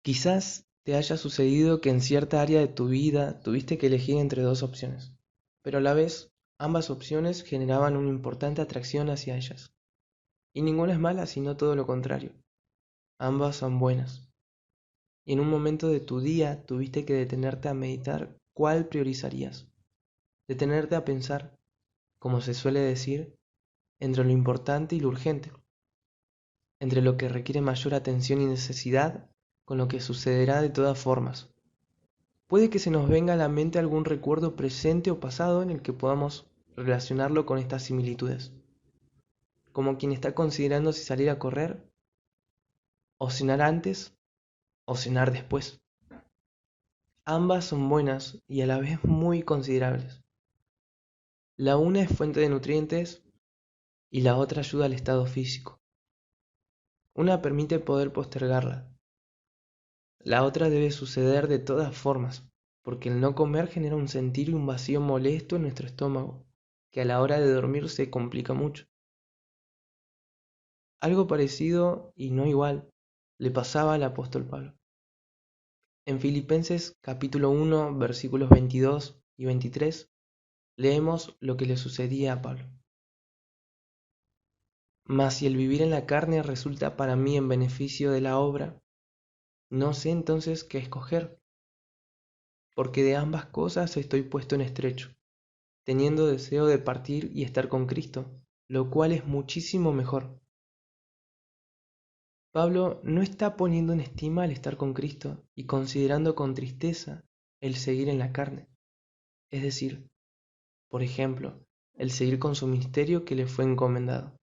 Quizás te haya sucedido que en cierta área de tu vida tuviste que elegir entre dos opciones, pero a la vez ambas opciones generaban una importante atracción hacia ellas. Y ninguna es mala, sino todo lo contrario. Ambas son buenas. Y en un momento de tu día tuviste que detenerte a meditar cuál priorizarías. Detenerte a pensar, como se suele decir, entre lo importante y lo urgente, entre lo que requiere mayor atención y necesidad con lo que sucederá de todas formas. Puede que se nos venga a la mente algún recuerdo presente o pasado en el que podamos relacionarlo con estas similitudes, como quien está considerando si salir a correr, o cenar antes, o cenar después. Ambas son buenas y a la vez muy considerables. La una es fuente de nutrientes y la otra ayuda al estado físico. Una permite poder postergarla, la otra debe suceder de todas formas, porque el no comer genera un sentir y un vacío molesto en nuestro estómago, que a la hora de dormir se complica mucho. Algo parecido, y no igual, le pasaba al apóstol Pablo. En Filipenses capítulo 1, versículos 22 y 23, leemos lo que le sucedía a Pablo. Mas si el vivir en la carne resulta para mí en beneficio de la obra, no sé entonces qué escoger, porque de ambas cosas estoy puesto en estrecho, teniendo deseo de partir y estar con Cristo, lo cual es muchísimo mejor. Pablo no está poniendo en estima el estar con Cristo y considerando con tristeza el seguir en la carne, es decir, por ejemplo, el seguir con su ministerio que le fue encomendado.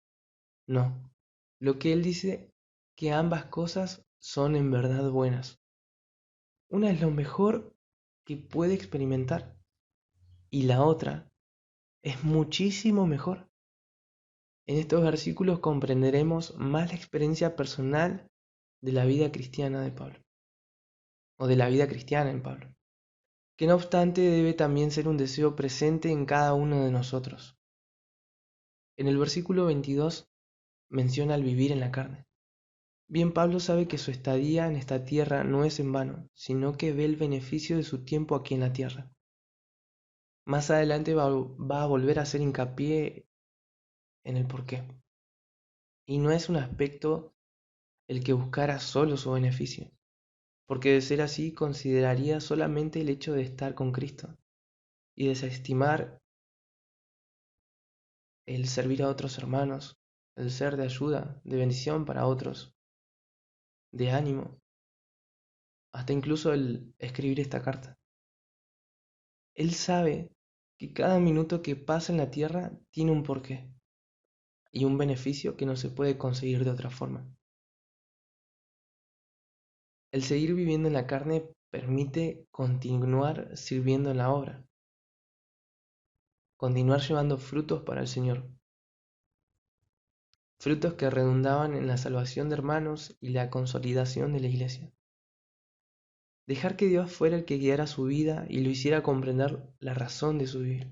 No, lo que él dice que ambas cosas son en verdad buenas. Una es lo mejor que puede experimentar y la otra es muchísimo mejor. En estos versículos comprenderemos más la experiencia personal de la vida cristiana de Pablo, o de la vida cristiana en Pablo, que no obstante debe también ser un deseo presente en cada uno de nosotros. En el versículo 22 menciona el vivir en la carne. Bien, Pablo sabe que su estadía en esta tierra no es en vano, sino que ve el beneficio de su tiempo aquí en la tierra. Más adelante va a volver a hacer hincapié en el porqué. Y no es un aspecto el que buscara solo su beneficio, porque de ser así consideraría solamente el hecho de estar con Cristo y desestimar el servir a otros hermanos, el ser de ayuda, de bendición para otros, de ánimo, hasta incluso el escribir esta carta. Él sabe que cada minuto que pasa en la tierra tiene un porqué y un beneficio que no se puede conseguir de otra forma. El seguir viviendo en la carne permite continuar sirviendo en la obra, continuar llevando frutos para el Señor, frutos que redundaban en la salvación de hermanos y la consolidación de la iglesia. Dejar que Dios fuera el que guiara su vida y lo hiciera comprender la razón de su vivir.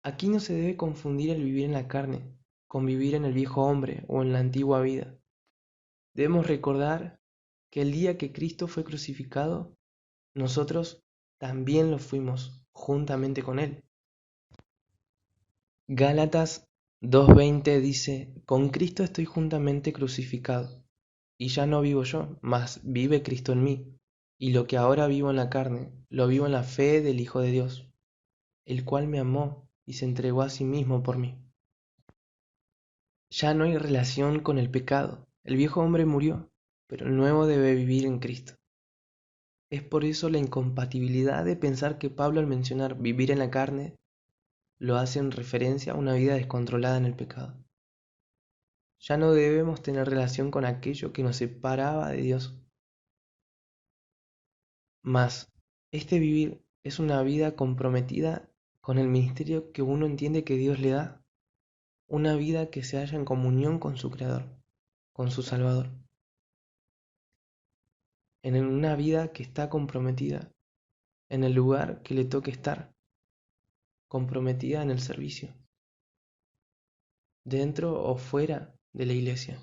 Aquí no se debe confundir el vivir en la carne con vivir en el viejo hombre o en la antigua vida. Debemos recordar que el día que Cristo fue crucificado, nosotros también lo fuimos juntamente con Él. Gálatas 2:20 dice, con Cristo estoy juntamente crucificado, y ya no vivo yo, mas vive Cristo en mí, y lo que ahora vivo en la carne, lo vivo en la fe del Hijo de Dios, el cual me amó y se entregó a sí mismo por mí. Ya no hay relación con el pecado, el viejo hombre murió, pero el nuevo debe vivir en Cristo. Es por eso la incompatibilidad de pensar que Pablo al mencionar vivir en la carne lo hace en referencia a una vida descontrolada en el pecado. Ya no debemos tener relación con aquello que nos separaba de Dios. Mas, este vivir es una vida comprometida con el ministerio que uno entiende que Dios le da, una vida que se halla en comunión con su Creador, con su Salvador, en una vida que está comprometida en el lugar que le toque estar, comprometida en el servicio, dentro o fuera de la iglesia.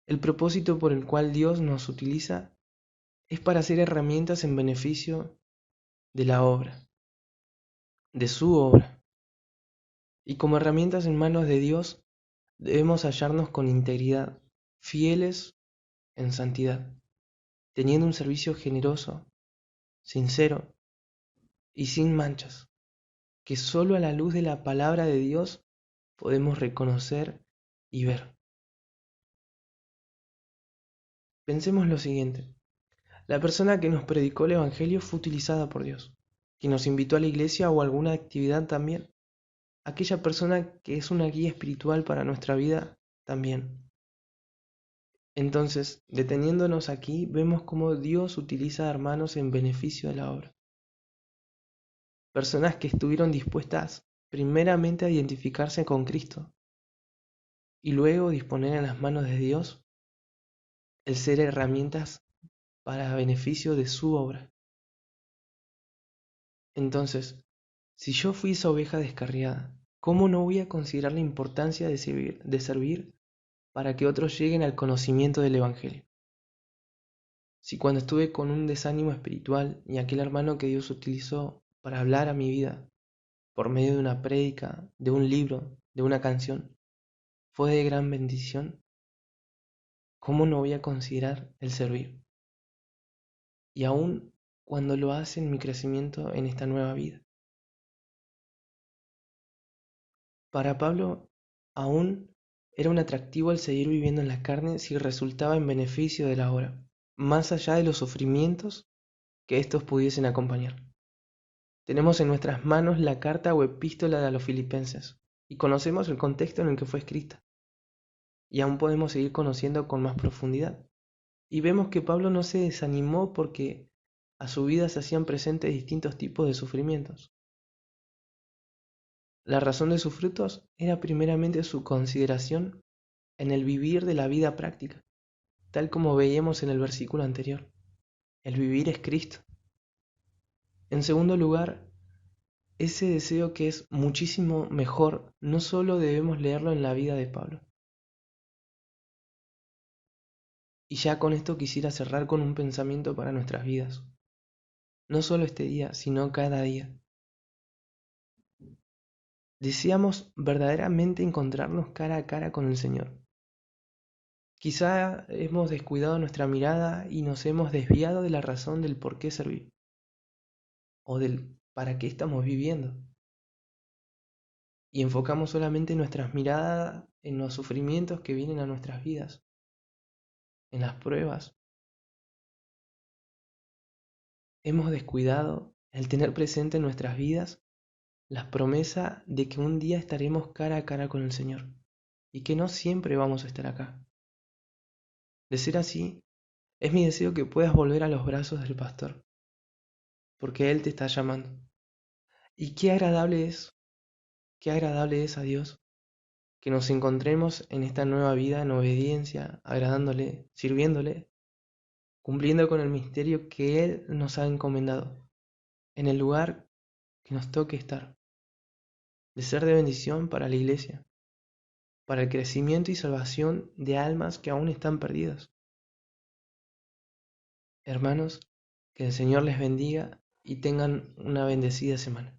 El propósito por el cual Dios nos utiliza es para ser herramientas en beneficio de la obra, de su obra. Y como herramientas en manos de Dios debemos hallarnos con integridad, fieles en santidad, teniendo un servicio generoso, sincero y sin manchas, que solo a la luz de la palabra de Dios podemos reconocer y ver. Pensemos lo siguiente: la persona que nos predicó el Evangelio fue utilizada por Dios, que nos invitó a la iglesia o a alguna actividad también. Aquella persona que es una guía espiritual para nuestra vida también. Entonces, deteniéndonos aquí, vemos cómo Dios utiliza a hermanos en beneficio de la obra. Personas que estuvieron dispuestas primeramente a identificarse con Cristo y luego disponer en las manos de Dios el ser herramientas para beneficio de su obra. Entonces, si yo fui esa oveja descarriada, ¿cómo no voy a considerar la importancia de servir para que otros lleguen al conocimiento del Evangelio? Si cuando estuve con un desánimo espiritual y aquel hermano que Dios utilizó para hablar a mi vida por medio de una prédica, de un libro, de una canción, fue de gran bendición, ¿cómo no voy a considerar el servir? Y aún cuando lo hace en mi crecimiento en esta nueva vida. Para Pablo, aún era un atractivo el seguir viviendo en la carne si resultaba en beneficio de la obra, más allá de los sufrimientos que estos pudiesen acompañar. Tenemos en nuestras manos la carta o epístola de los Filipenses y conocemos el contexto en el que fue escrita. Y aún podemos seguir conociendo con más profundidad. Y vemos que Pablo no se desanimó porque a su vida se hacían presentes distintos tipos de sufrimientos. La razón de sus frutos era primeramente su consideración en el vivir de la vida práctica, tal como veíamos en el versículo anterior. El vivir es Cristo. En segundo lugar, ese deseo que es muchísimo mejor, no solo debemos leerlo en la vida de Pablo. Y ya con esto quisiera cerrar con un pensamiento para nuestras vidas. No solo este día, sino cada día. Deseamos verdaderamente encontrarnos cara a cara con el Señor. Quizá hemos descuidado nuestra mirada y nos hemos desviado de la razón del por qué servir, o del para qué estamos viviendo. Y enfocamos solamente nuestras miradas en los sufrimientos que vienen a nuestras vidas, en las pruebas. Hemos descuidado el tener presente en nuestras vidas la promesa de que un día estaremos cara a cara con el Señor y que no siempre vamos a estar acá. De ser así, es mi deseo que puedas volver a los brazos del pastor, porque Él te está llamando. Y qué agradable es a Dios que nos encontremos en esta nueva vida en obediencia, agradándole, sirviéndole, cumpliendo con el misterio que Él nos ha encomendado, en el lugar que nos toque estar, de ser de bendición para la iglesia, para el crecimiento y salvación de almas que aún están perdidas. Hermanos, que el Señor les bendiga y tengan una bendecida semana.